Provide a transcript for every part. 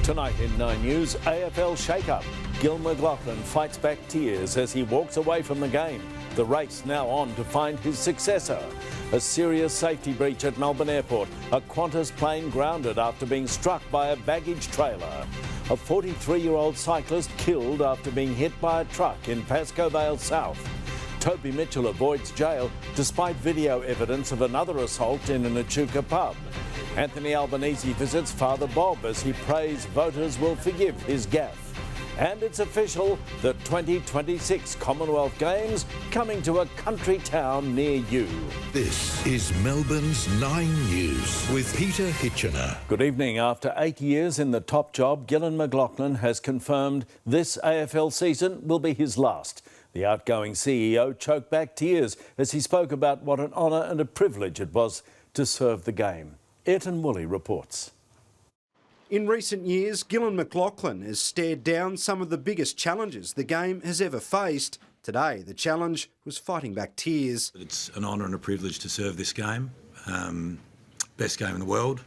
Tonight in 9 News, AFL shake-up. Gillon McLachlan fights back tears as he walks away from the game. The race now on to find his successor. A serious safety breach at Melbourne Airport. A Qantas plane grounded after being struck by a baggage trailer. A 43-year-old cyclist killed after being hit by a truck in Pascoe Vale South. Toby Mitchell avoids jail despite video evidence of another assault in an Echuca pub. Anthony Albanese visits Father Bob as he prays voters will forgive his gaffe. And it's official, the 2026 Commonwealth Games coming to a country town near you. This is Melbourne's 9 News with Peter Hitchener. Good evening. After 8 years in the top job, Gillon McLachlan has confirmed this AFL season will be his last. The outgoing CEO choked back tears as he spoke about what an honour and a privilege it was to serve the game. Ayrton Woolley reports. In recent years, Gillon McLachlan has stared down some of the biggest challenges the game has ever faced. Today, the challenge was fighting back tears. It's an honour and a privilege to serve this game. Best game in the world.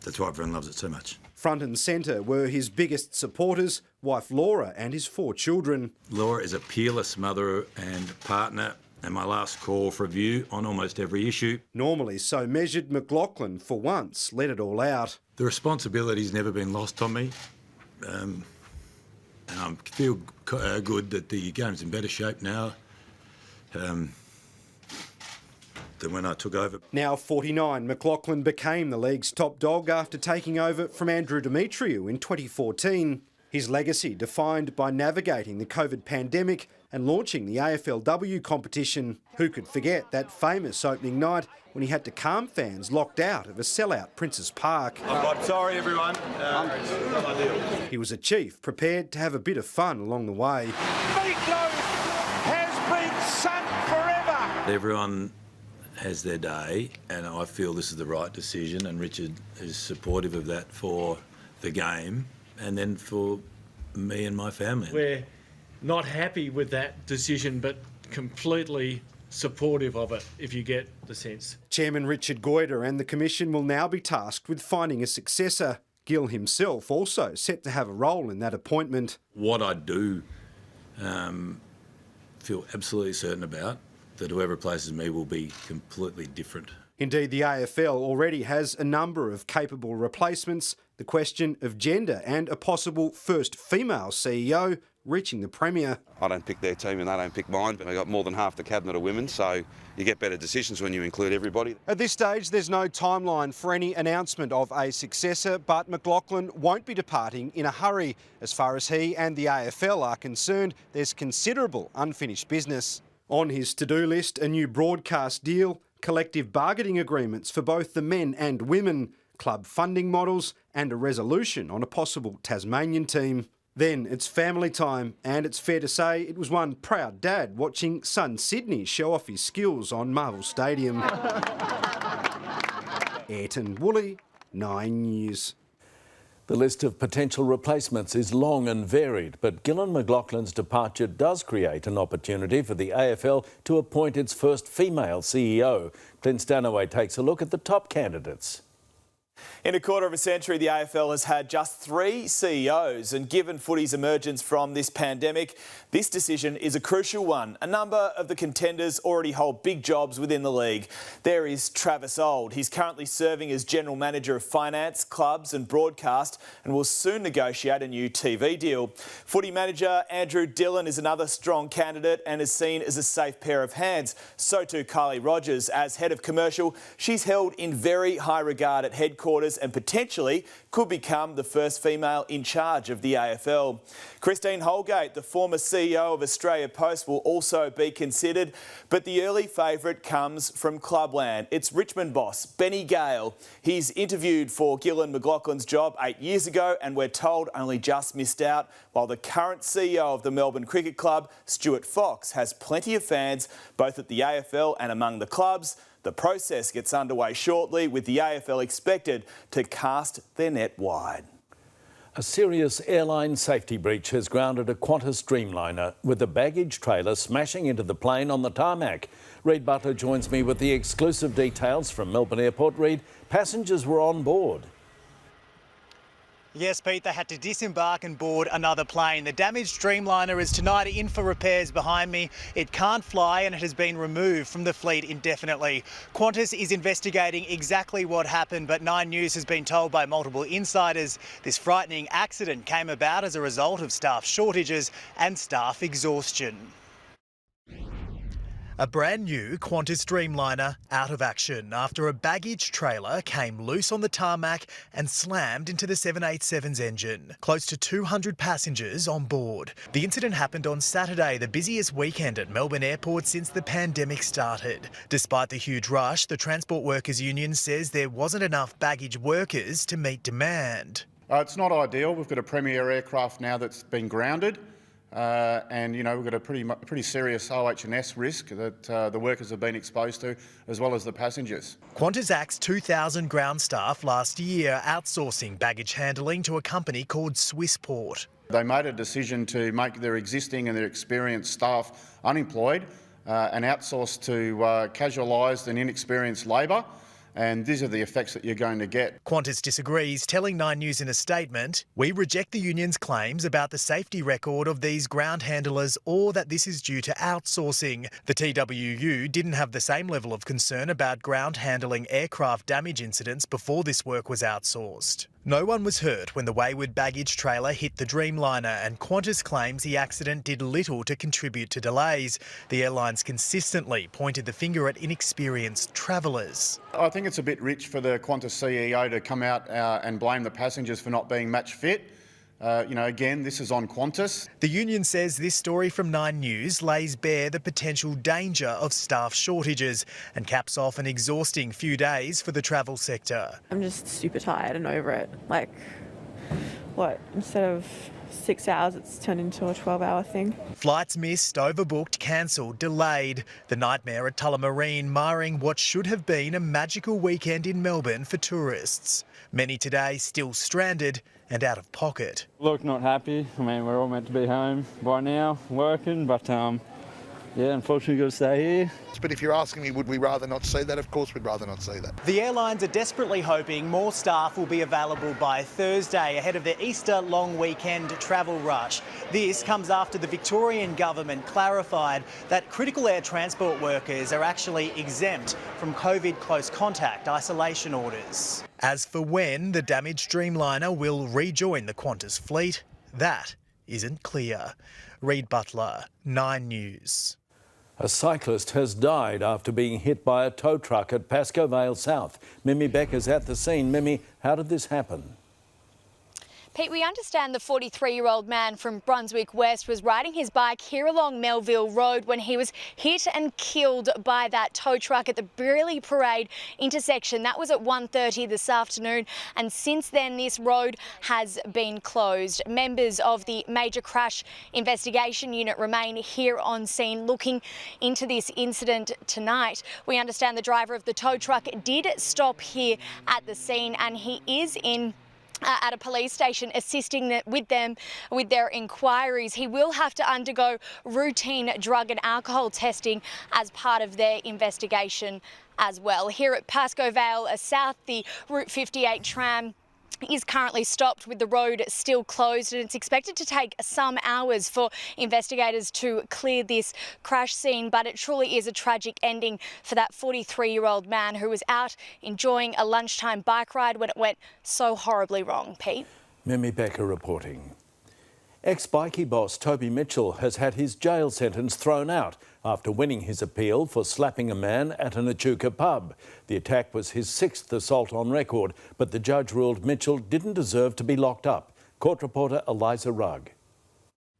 That's why everyone loves it so much. Front and centre were his biggest supporters, wife Laura and his 4 children. Laura is a peerless mother and partner, and my last call for review on almost every issue. Normally so measured, McLachlan, for once, let it all out. The responsibility's never been lost on me, and I feel good that the game's in better shape now than when I took over. Now 49, McLachlan became the league's top dog after taking over from Andrew Demetriou in 2014. His legacy defined by navigating the COVID pandemic and launching the AFLW competition. Who could forget that famous opening night when he had to calm fans locked out of a sellout Princes Park? I'm sorry, everyone. Not ideal. He was a chief prepared to have a bit of fun along the way. Meatloaf has been sunk forever. Everyone has their day, and I feel this is the right decision, and Richard is supportive of that for the game and then for me and my family. We're not happy with that decision, but completely supportive of it, if you get the sense. Chairman Richard Goyder and the Commission will now be tasked with finding a successor. Gill himself also set to have a role in that appointment. What I do feel absolutely certain about, that whoever replaces me will be completely different. Indeed, the AFL already has a number of capable replacements. The question of gender and a possible first female CEO reaching the Premier. I don't pick their team and they don't pick mine, but I got more than half the cabinet are women, so you get better decisions when you include everybody. At this stage, there's no timeline for any announcement of a successor, but McLachlan won't be departing in a hurry. As far as he and the AFL are concerned, there's considerable unfinished business. On his to-do list, a new broadcast deal, collective bargaining agreements for both the men and women, club funding models, and a resolution on a possible Tasmanian team. Then it's family time, and it's fair to say it was one proud dad watching son Sydney show off his skills on Marvel Stadium. Ayrton Woolley, 9 News. The list of potential replacements is long and varied, but Gillon McLachlan's departure does create an opportunity for the AFL to appoint its first female CEO. Clint Stanaway takes a look at the top candidates. In a quarter of a century, the AFL has had just 3 CEOs, and given footy's emergence from this pandemic, this decision is a crucial one. A number of the contenders already hold big jobs within the league. There is Travis Auld. He's currently serving as General Manager of Finance, Clubs and Broadcast, and will soon negotiate a new TV deal. Footy manager Andrew Dillon is another strong candidate and is seen as a safe pair of hands. So too Kylie Rogers. As Head of Commercial, she's held in very high regard at headquarters and potentially could become the first female in charge of the AFL. Christine Holgate, the former CEO of Australia Post, will also be considered, but the early favourite comes from Clubland. It's Richmond boss Benny Gale. He's interviewed for Gillon McLachlan's job 8 years ago and we're told only just missed out, while the current CEO of the Melbourne Cricket Club, Stuart Fox, has plenty of fans both at the AFL and among the clubs. The process gets underway shortly, with the AFL expected to cast their net wide. A serious airline safety breach has grounded a Qantas Dreamliner with the baggage trailer smashing into the plane on the tarmac. Reid Butler joins me with the exclusive details from Melbourne Airport. Reid, passengers were on board. Yes, Pete, they had to disembark and board another plane. The damaged Dreamliner is tonight in for repairs behind me. It can't fly and it has been removed from the fleet indefinitely. Qantas is investigating exactly what happened, but Nine News has been told by multiple insiders this frightening accident came about as a result of staff shortages and staff exhaustion. A brand new Qantas Dreamliner out of action after a baggage trailer came loose on the tarmac and slammed into the 787's engine. Close to 200 passengers on board. The incident happened on Saturday, the busiest weekend at Melbourne Airport since the pandemic started. Despite the huge rush, the Transport Workers Union says there wasn't enough baggage workers to meet demand. It's not ideal. We've got a Premier aircraft now that's been grounded. And, you know, we've got a pretty serious OH&S risk that the workers have been exposed to, as well as the passengers. Qantas axed 2,000 ground staff last year, outsourcing baggage handling to a company called Swissport. They made a decision to make their existing and their experienced staff unemployed and outsourced to casualised and inexperienced labour. And these are the effects that you're going to get. Qantas disagrees, telling Nine News in a statement, "We reject the union's claims about the safety record of these ground handlers or that this is due to outsourcing." The TWU didn't have the same level of concern about ground handling aircraft damage incidents before this work was outsourced. No one was hurt when the wayward baggage trailer hit the Dreamliner, and Qantas claims the accident did little to contribute to delays. The airlines consistently pointed the finger at inexperienced travellers. I think it's a bit rich for the Qantas CEO to come out and blame the passengers for not being match fit. Again, this is on Qantas. The union says this story from Nine News lays bare the potential danger of staff shortages and caps off an exhausting few days for the travel sector. I'm just super tired and over it. Instead of 6 hours, it's turned into a 12-hour thing. Flights missed, overbooked, cancelled, delayed. The nightmare at Tullamarine marring what should have been a magical weekend in Melbourne for tourists. Many today still stranded and out of pocket. Look, not happy. I mean, we're all meant to be home by now, working, but unfortunately, got to stay here. But if you're asking me, would we rather not see that? Of course we'd rather not see that. The airlines are desperately hoping more staff will be available by Thursday ahead of the Easter long weekend travel rush. This comes after the Victorian government clarified that critical air transport workers are actually exempt from COVID close contact isolation orders. As for when the damaged Dreamliner will rejoin the Qantas fleet, that isn't clear. Reid Butler, 9 News. A cyclist has died after being hit by a tow truck at Pascoe Vale South. Mimi Becker's at the scene. Mimi, how did this happen? Pete, we understand the 43-year-old man from Brunswick West was riding his bike here along Melville Road when he was hit and killed by that tow truck at the Brearley Parade intersection. That was at 1:30 this afternoon, and since then this road has been closed. Members of the Major Crash Investigation Unit remain here on scene looking into this incident tonight. We understand the driver of the tow truck did stop here at the scene, and he is at a police station assisting with their inquiries. He will have to undergo routine drug and alcohol testing as part of their investigation as well. Here at Pascoe Vale South, the Route 58 tram is currently stopped with the road still closed, and it's expected to take some hours for investigators to clear this crash scene. But it truly is a tragic ending for that 43-year-old man who was out enjoying a lunchtime bike ride when it went so horribly wrong. Pete? Mimi Becker reporting. Exbikey boss Toby Mitchell has had his jail sentence thrown out after winning his appeal for slapping a man at an Echuca pub. The attack was his 6th assault on record, but the judge ruled Mitchell didn't deserve to be locked up. Court reporter Eliza Rugg.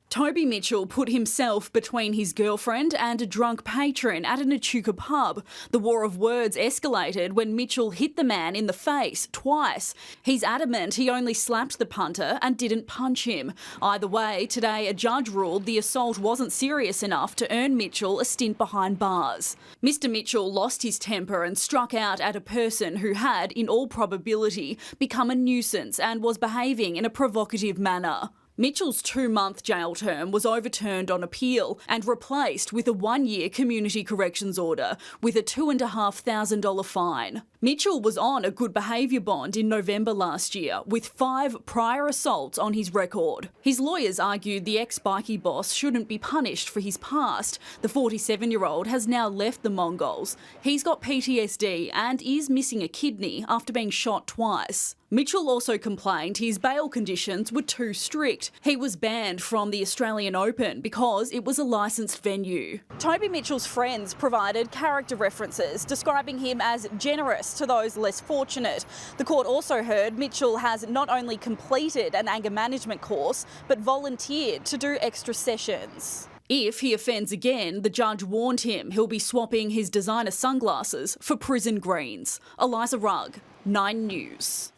Toby Mitchell put himself between his girlfriend and a drunk patron at an Echuca pub. The war of words escalated when Mitchell hit the man in the face twice. He's adamant he only slapped the punter and didn't punch him. Either way, today a judge ruled the assault wasn't serious enough to earn Mitchell a stint behind bars. Mr Mitchell lost his temper and struck out at a person who had, in all probability, become a nuisance and was behaving in a provocative manner. Mitchell's 2-month jail term was overturned on appeal and replaced with a 1-year community corrections order with a $2,500 fine. Mitchell was on a good behaviour bond in November last year with 5 prior assaults on his record. His lawyers argued the Exbikey boss shouldn't be punished for his past. The 47-year-old has now left the Mongols. He's got PTSD and is missing a kidney after being shot twice. Mitchell also complained his bail conditions were too strict. He was banned from the Australian Open because it was a licensed venue. Toby Mitchell's friends provided character references, describing him as generous to those less fortunate. The court also heard Mitchell has not only completed an anger management course, but volunteered to do extra sessions. If he offends again, the judge warned him he'll be swapping his designer sunglasses for prison greens. Eliza Rugg, 9 News.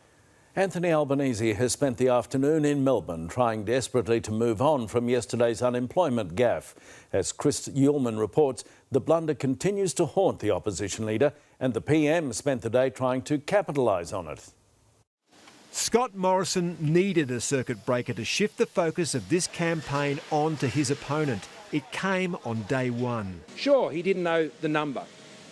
Anthony Albanese has spent the afternoon in Melbourne trying desperately to move on from yesterday's unemployment gaffe. As Chris Uhlmann reports, the blunder continues to haunt the opposition leader and the PM spent the day trying to capitalise on it. Scott Morrison needed a circuit breaker to shift the focus of this campaign on to his opponent. It came on day one. Sure, he didn't know the number,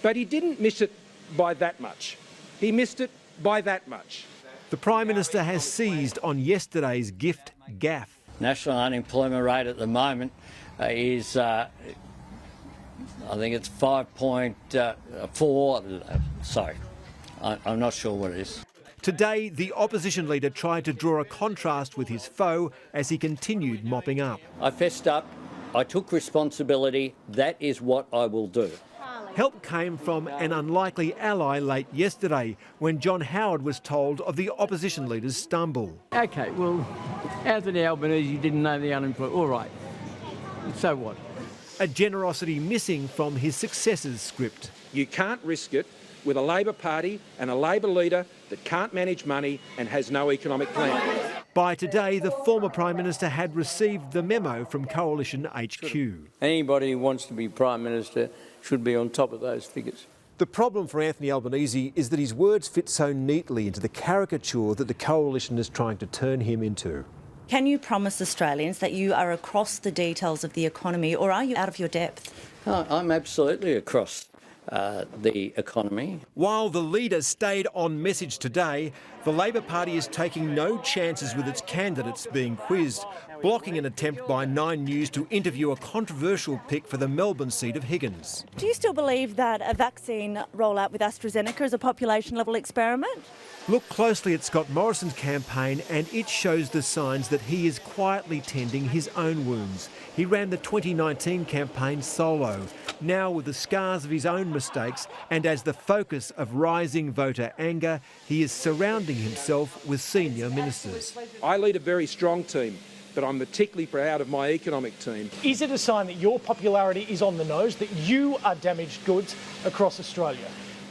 but he didn't miss it by that much. He missed it by that much. The Prime Minister has seized on yesterday's gift gaffe. National unemployment rate at the moment is, I think it's 5.4. Sorry, I'm not sure what it is. Today, the opposition leader tried to draw a contrast with his foe as he continued mopping up. I fessed up, I took responsibility, that is what I will do. Help came from an unlikely ally late yesterday when John Howard was told of the opposition leader's stumble. OK, well, Anthony Albanese didn't know the unemployed. All right, so what? A generosity missing from his successor's script. You can't risk it with a Labor Party and a Labor leader that can't manage money and has no economic plan. By today, the former Prime Minister had received the memo from Coalition HQ. Anybody who wants to be Prime Minister should be on top of those figures. The problem for Anthony Albanese is that his words fit so neatly into the caricature that the Coalition is trying to turn him into. Can you promise Australians that you are across the details of the economy, or are you out of your depth? I'm absolutely across the economy. While the leader stayed on message today, the Labor Party is taking no chances with its candidates being quizzed, blocking an attempt by 9 News to interview a controversial pick for the Melbourne seat of Higgins. Do you still believe that a vaccine rollout with AstraZeneca is a population-level experiment? Look closely at Scott Morrison's campaign and it shows the signs that he is quietly tending his own wounds. He ran the 2019 campaign solo, now with the scars of his own mistakes and as the focus of rising voter anger, he is surrounding himself with senior ministers. I lead a very strong team, but I'm particularly proud of my economic team. Is it a sign that your popularity is on the nose, that you are damaged goods across Australia?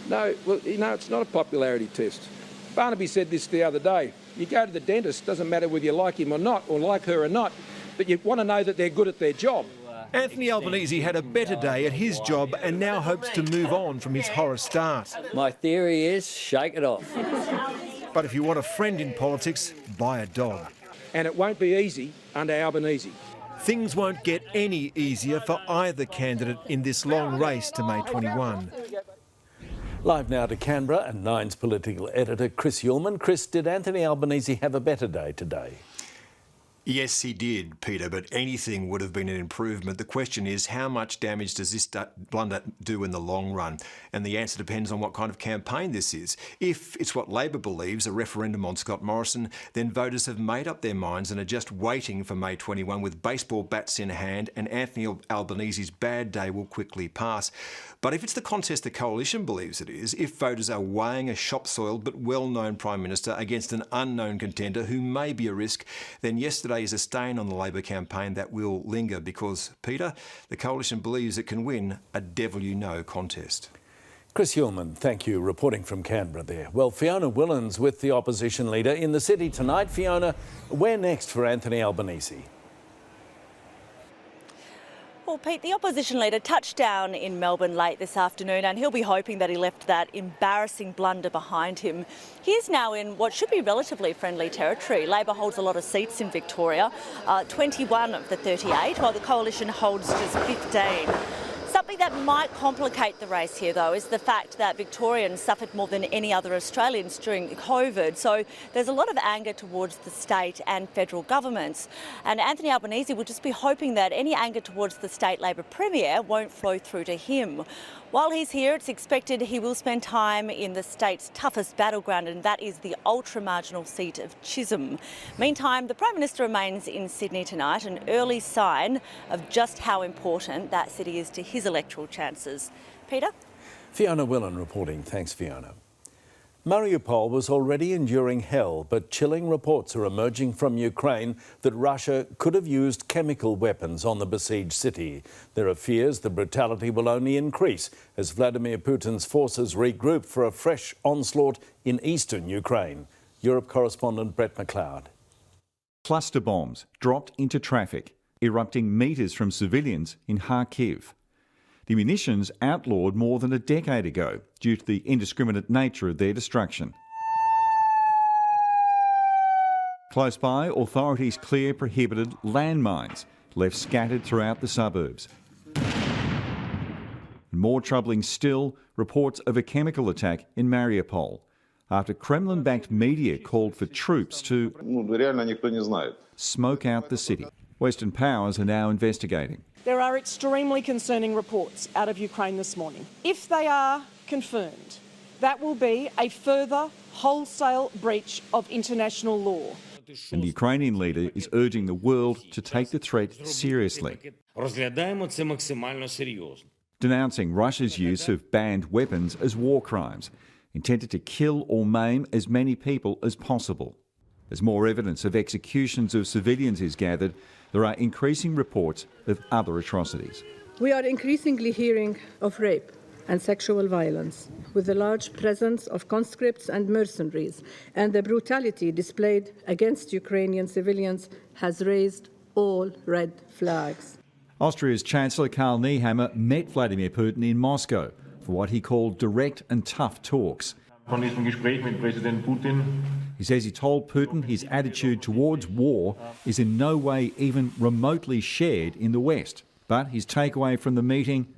No, well, it's not a popularity test. Barnaby said this the other day. You go to the dentist, doesn't matter whether you like him or not, or like her or not, but you want to know that they're good at their job. Anthony Albanese had a better day at his job and now hopes to move on from his horror start. My theory is shake it off. But if you want a friend in politics, buy a dog. And it won't be easy under Albanese. Things won't get any easier for either candidate in this long race to May 21. Live now to Canberra and Nine's political editor Chris Uhlmann. Chris, did Anthony Albanese have a better day today? Yes, he did, Peter, but anything would have been an improvement. The question is, how much damage does this blunder do in the long run? And the answer depends on what kind of campaign this is. If it's what Labor believes, a referendum on Scott Morrison, then voters have made up their minds and are just waiting for May 21 with baseball bats in hand, and Anthony Albanese's bad day will quickly pass. But if it's the contest the Coalition believes it is, if voters are weighing a shop-soiled but well-known Prime Minister against an unknown contender who may be a risk, then yesterday yesterday is a stain on the Labor campaign that will linger because, Peter, the coalition believes it can win a devil-you-know contest. Chris Hillman, thank you, reporting from Canberra there. Well, Fiona Willan's with the opposition leader in the city tonight. Fiona, where next for Anthony Albanese? Well, Pete, the opposition leader touched down in Melbourne late this afternoon and he'll be hoping that he left that embarrassing blunder behind him. He is now in what should be relatively friendly territory. Labor holds a lot of seats in Victoria, 21 of the 38, while the coalition holds just 15. Something that might complicate the race here, though, is the fact that Victorians suffered more than any other Australians during COVID. So there's a lot of anger towards the state and federal governments. And Anthony Albanese will just be hoping that any anger towards the state Labor Premier won't flow through to him. While he's here, it's expected he will spend time in the state's toughest battleground, and that is the ultra-marginal seat of Chisholm. Meantime, the Prime Minister remains in Sydney tonight, an early sign of just how important that city is to his electoral chances. Peter? Fiona Willan reporting. Thanks, Fiona. Mariupol was already enduring hell, but chilling reports are emerging from Ukraine that Russia could have used chemical weapons on the besieged city. There are fears the brutality will only increase as Vladimir Putin's forces regroup for a fresh onslaught in eastern Ukraine. Europe correspondent Brett McLeod. Cluster bombs dropped into traffic, erupting metres from civilians in Kharkiv. The munitions outlawed more than a decade ago due to the indiscriminate nature of their destruction. Close by, authorities clear prohibited landmines left scattered throughout the suburbs. More troubling still, reports of a chemical attack in Mariupol after Kremlin-backed media called for troops to smoke out the city. Western powers are now investigating. There are extremely concerning reports out of Ukraine this morning. If they are confirmed, that will be a further wholesale breach of international law. And the Ukrainian leader is urging the world to take the threat seriously, denouncing Russia's use of banned weapons as war crimes, intended to kill or maim as many people as possible. As more evidence of executions of civilians is gathered, there are increasing reports of other atrocities. We are increasingly hearing of rape and sexual violence, with the large presence of conscripts and mercenaries, and the brutality displayed against Ukrainian civilians has raised all red flags. Austria's Chancellor Karl Nehammer met Vladimir Putin in Moscow for what he called direct and tough talks. He says he told Putin his attitude towards war is in no way even remotely shared in the West. But his takeaway from the meeting,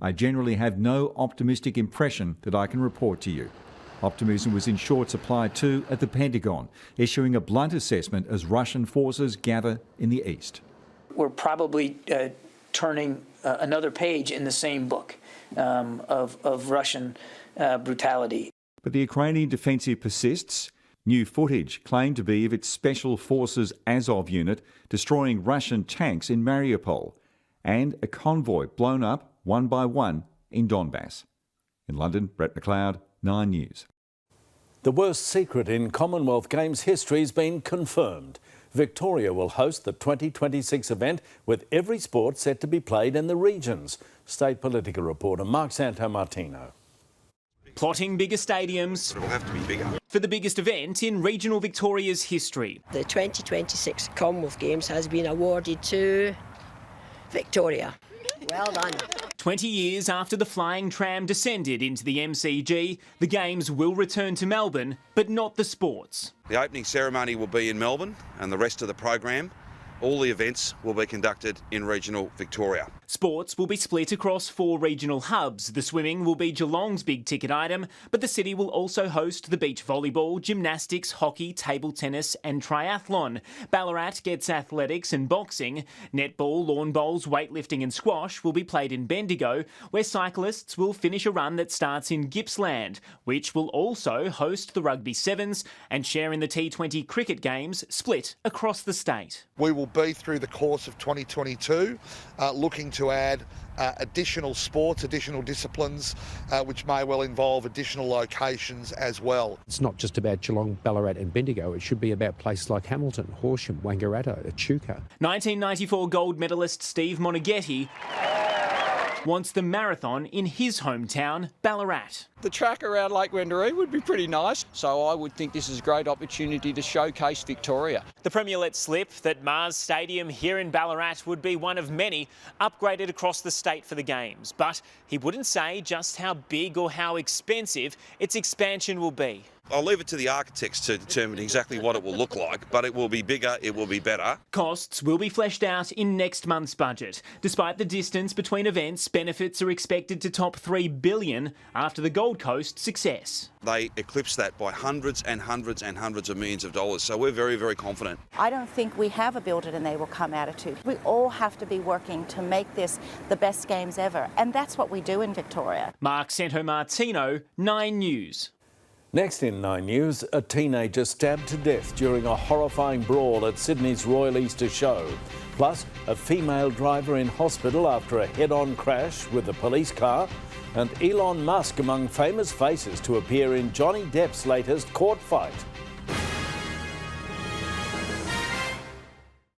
I generally have no optimistic impression that I can report to you. Optimism was in short supply too at the Pentagon, issuing a blunt assessment as Russian forces gather in the east. We're probably turning another page in the same book of Russian brutality. But the Ukrainian defensive persists. New footage claimed to be of its Special Forces Azov unit destroying Russian tanks in Mariupol, and a convoy blown up one by one in Donbass. In London, Brett McLeod, 9 News. The worst secret in Commonwealth Games history has been confirmed. Victoria will host the 2026 event with every sport set to be played in the regions. State political reporter Mark Santomartino. Plotting bigger stadiums It will have to be bigger. for the biggest event in regional Victoria's history. The 2026 Commonwealth Games has been awarded to Victoria. Well done. 20 years after the flying tram descended into the MCG, the Games will return to Melbourne, but not the sports. The opening ceremony will be in Melbourne, and the rest of the program, all the events, will be conducted in regional Victoria. Sports will be split across 4 regional hubs. The swimming will be Geelong's big ticket item, but the city will also host the beach volleyball, gymnastics, hockey, table tennis and triathlon. Ballarat gets athletics and boxing. Netball, lawn bowls, weightlifting and squash will be played in Bendigo, where cyclists will finish a run that starts in Gippsland, which will also host the rugby sevens and share in the T20 cricket games split across the state. We will will be through the course of 2022, looking to add additional sports, additional disciplines, which may well involve additional locations as well. It's not just about Geelong, Ballarat and Bendigo. It should be about places like Hamilton, Horsham, Wangaratta, Echuca. 1994 gold medalist Steve Monaghetti wants the marathon in his hometown, Ballarat. The track around Lake Wendouree would be pretty nice, so I would think this is a great opportunity to showcase Victoria. The Premier let slip that Mars Stadium here in Ballarat would be one of many upgraded across the state for the Games, but he wouldn't say just how big or how expensive its expansion will be. I'll leave it to the architects to determine exactly what it will look like, but it will be bigger, it will be better. Costs will be fleshed out in next month's budget. Despite the distance between events, benefits are expected to top $3 billion after the Gold Coast success. They eclipse that by hundreds and hundreds and hundreds of millions of dollars, so we're very, very confident. I don't think we have a build it and they will come attitude. We all have to be working to make this the best Games ever, and that's what we do in Victoria. Mark Santo-Martino, 9 News. Next in 9 News, a teenager stabbed to death during a horrifying brawl at Sydney's Royal Easter Show. Plus, a female driver in hospital after a head-on crash with a police car. And Elon Musk among famous faces to appear in Johnny Depp's latest court fight.